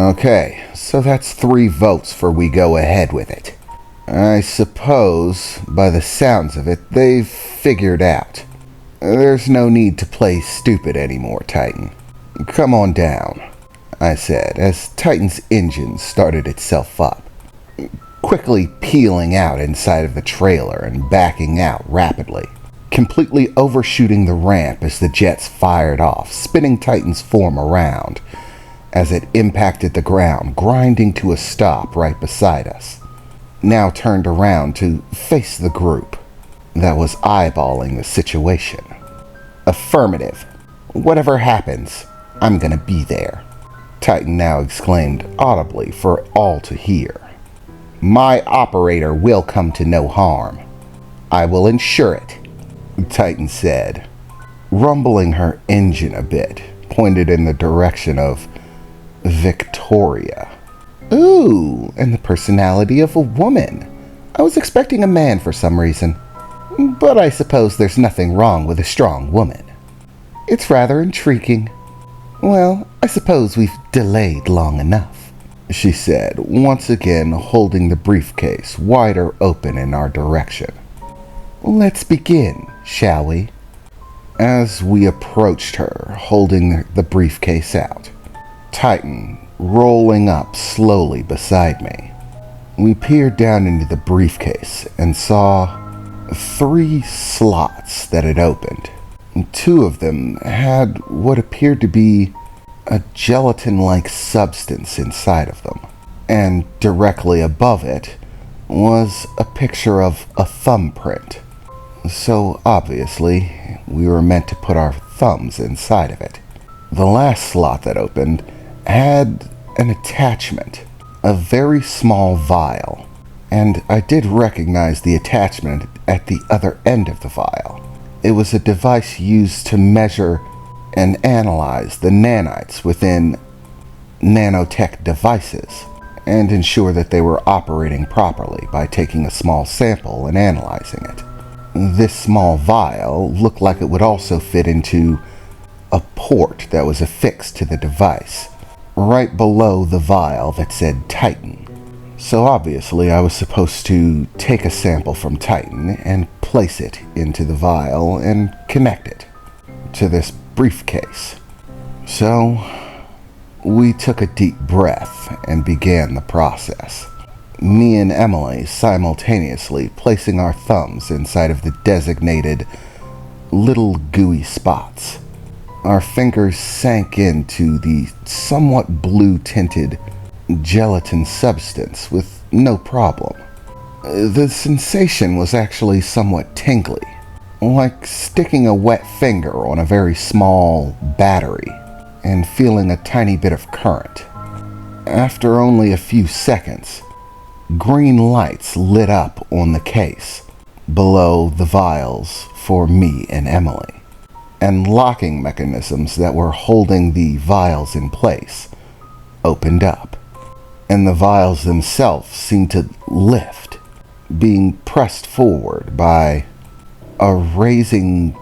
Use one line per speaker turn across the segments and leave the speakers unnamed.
Okay, so that's 3 votes for we go ahead with it. I suppose, by the sounds of it, they've figured out. There's no need to play stupid anymore, Titan. Come on down, I said, as Titan's engine started itself up, quickly peeling out inside of the trailer and backing out rapidly, completely overshooting the ramp as the jets fired off, spinning Titan's form around as it impacted the ground, grinding to a stop right beside us. Now turned around to face the group that was eyeballing the situation. Affirmative. Whatever happens, I'm gonna be there, Titan now exclaimed audibly for all to hear. My operator will come to no harm. I will ensure it, Titan said, rumbling her engine a bit, pointed in the direction of Victoria. Ooh, and the personality of a woman. I was expecting a man for some reason, but I suppose there's nothing wrong with a strong woman. It's rather intriguing. Well, I suppose we've delayed long enough, she said, once again holding the briefcase wider open in our direction. Let's begin, shall we? As we approached her, holding the briefcase out, Titan rolling up slowly beside me, we peered down into the briefcase and saw 3 slots that had opened. 2 of them had what appeared to be a gelatin-like substance inside of them, and directly above it was a picture of a thumbprint. So obviously, we were meant to put our thumbs inside of it. The last slot that opened had an attachment, a very small vial, and I did recognize the attachment at the other end of the vial. It was a device used to measure and analyze the nanites within nanotech devices and ensure that they were operating properly by taking a small sample and analyzing it. This small vial looked like it would also fit into a port that was affixed to the device, right below the vial that said Titan. So obviously I was supposed to take a sample from Titan and place it into the vial and connect it to this briefcase. So we took a deep breath and began the process. Me and Emily simultaneously placing our thumbs inside of the designated little gooey spots. Our fingers sank into the somewhat blue-tinted gelatin substance with no problem. The sensation was actually somewhat tingly, like sticking a wet finger on a very small battery and feeling a tiny bit of current. After only a few seconds, green lights lit up on the case below the vials for me and Emily, and locking mechanisms that were holding the vials in place opened up, and the vials themselves seemed to lift, being pressed forward by a raising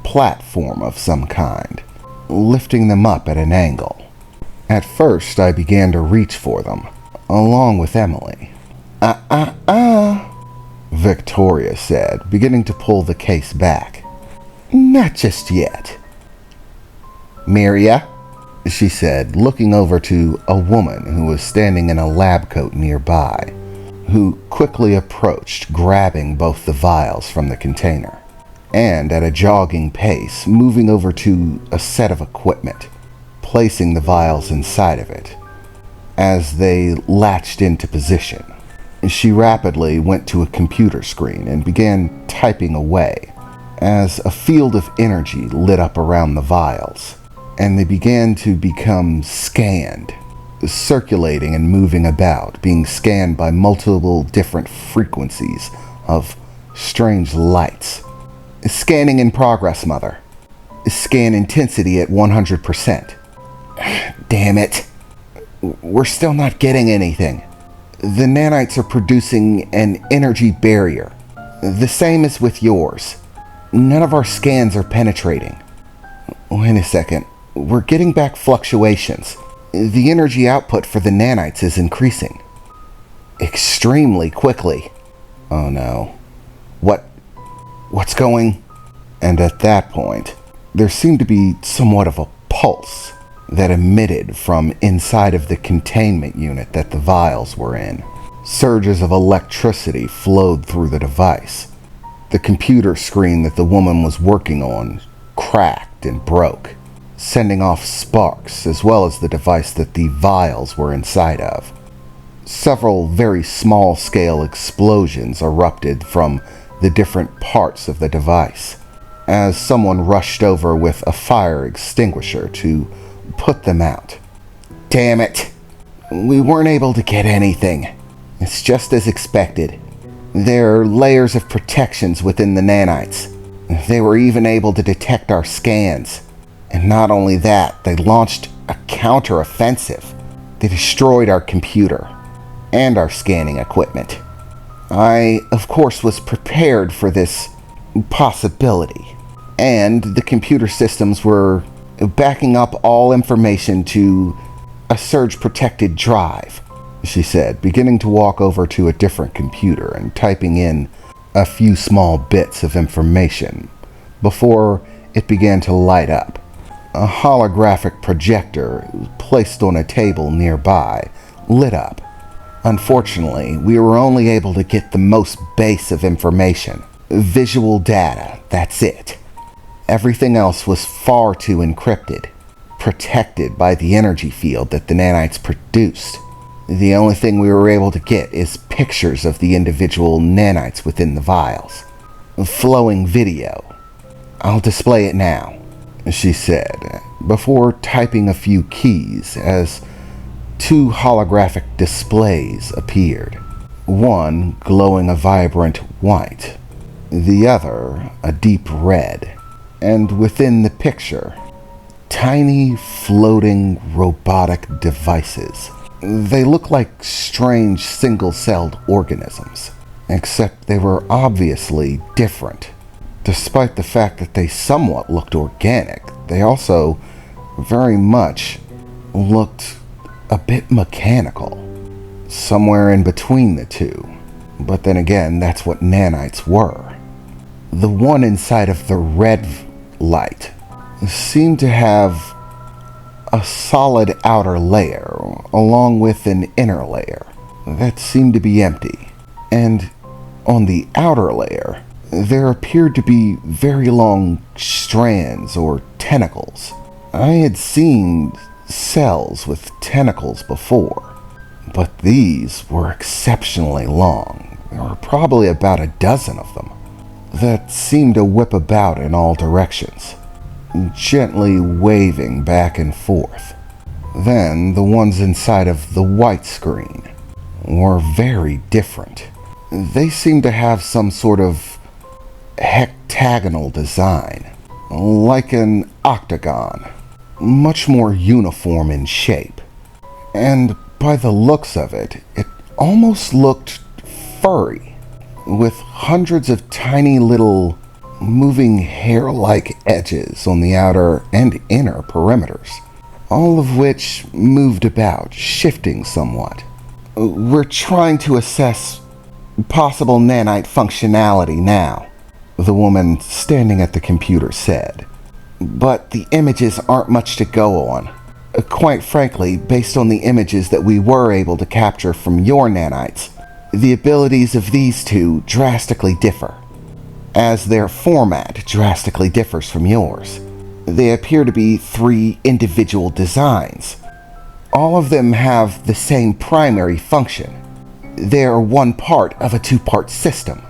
platform of some kind, lifting them up at an angle. At first, I began to reach for them, along with Emily. Victoria said, beginning to pull the case back. Not just yet. Miria, she said, looking over to a woman who was standing in a lab coat nearby, who quickly approached, grabbing both the vials from the container, and at a jogging pace, moving over to a set of equipment, placing the vials inside of it. As they latched into position, she rapidly went to a computer screen and began typing away as a field of energy lit up around the vials, and they began to become scanned, circulating and moving about, being scanned by multiple different frequencies of strange lights. Scanning in progress, Mother. Scan intensity at 100%. Damn it. We're still not getting anything. The nanites are producing an energy barrier, the same as with yours. None of our scans are penetrating. Wait a second. We're getting back fluctuations. The energy output for the nanites is increasing. Extremely quickly. Oh no. What's going? And at that point, there seemed to be somewhat of a pulse that emitted from inside of the containment unit that the vials were in. Surges of electricity flowed through the device. The computer screen that the woman was working on cracked and broke, sending off sparks as well as the device that the vials were inside of. Several very small-scale explosions erupted from the different parts of the device, as someone rushed over with a fire extinguisher to put them out. Damn it! We weren't able to get anything. It's just as expected. There are layers of protections within the nanites. They were even able to detect our scans. And not only that, they launched a counter-offensive. They destroyed our computer and our scanning equipment. I, of course, was prepared for this possibility, and the computer systems were backing up all information to a surge-protected drive, she said, beginning to walk over to a different computer and typing in a few small bits of information before it began to light up. A holographic projector placed on a table nearby lit up. Unfortunately, we were only able to get the most base of information. Visual data, that's it. Everything else was far too encrypted, protected by the energy field that the nanites produced. The only thing we were able to get is pictures of the individual nanites within the vials. Flowing video. I'll display it now, she said, before typing a few keys as two holographic displays appeared. One glowing a vibrant white, the other a deep red, and within the picture, tiny floating robotic devices. They look like strange single-celled organisms, except they were obviously different. Despite the fact that they somewhat looked organic, they also very much looked a bit mechanical, somewhere in between the two. But then again, that's what nanites were. The one inside of the red light seemed to have a solid outer layer, along with an inner layer that seemed to be empty. And on the outer layer, there appeared to be very long strands or tentacles. I had seen cells with tentacles before, but these were exceptionally long. There were probably about a dozen of them that seemed to whip about in all directions, gently waving back and forth. Then the ones inside of the white screen were very different. They seemed to have some sort of hectagonal design, like an octagon, much more uniform in shape. And by the looks of it, it almost looked furry, with hundreds of tiny little moving hair-like edges on the outer and inner perimeters, all of which moved about, shifting somewhat. We're trying to assess possible nanite functionality now, the woman standing at the computer said. But the images aren't much to go on. Quite frankly, based on the images that we were able to capture from your nanites, the abilities of these two drastically differ, as their format drastically differs from yours. They appear to be three individual designs. All of them have the same primary function. They are one part of a two-part system.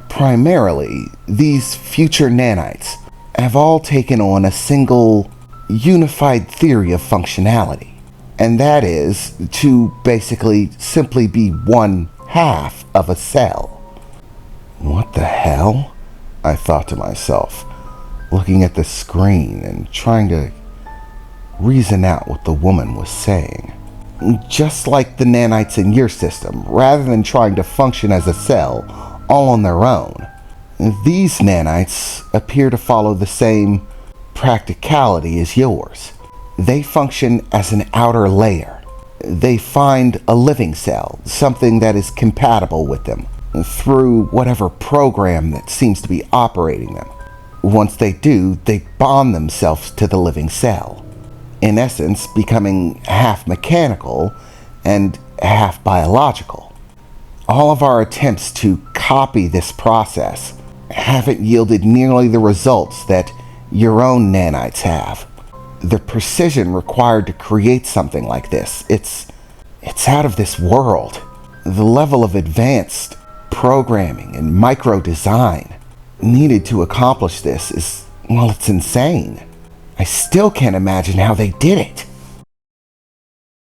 Primarily, these future nanites have all taken on a single, unified theory of functionality, and that is to basically simply be one half of a cell. What the hell? I thought to myself, looking at the screen and trying to reason out what the woman was saying. Just like the nanites in your system, rather than trying to function as a cell all on their own, these nanites appear to follow the same practicality as yours. They function as an outer layer. They find a living cell, something that is compatible with them, through whatever program that seems to be operating them. Once they do, they bond themselves to the living cell, in essence becoming half mechanical and half biological. All of our attempts to copy this process haven't yielded nearly the results that your own nanites have. The precision required to create something like this, it's out of this world. The level of advanced programming and micro design needed to accomplish this is, well, it's insane. I still can't imagine how they did it.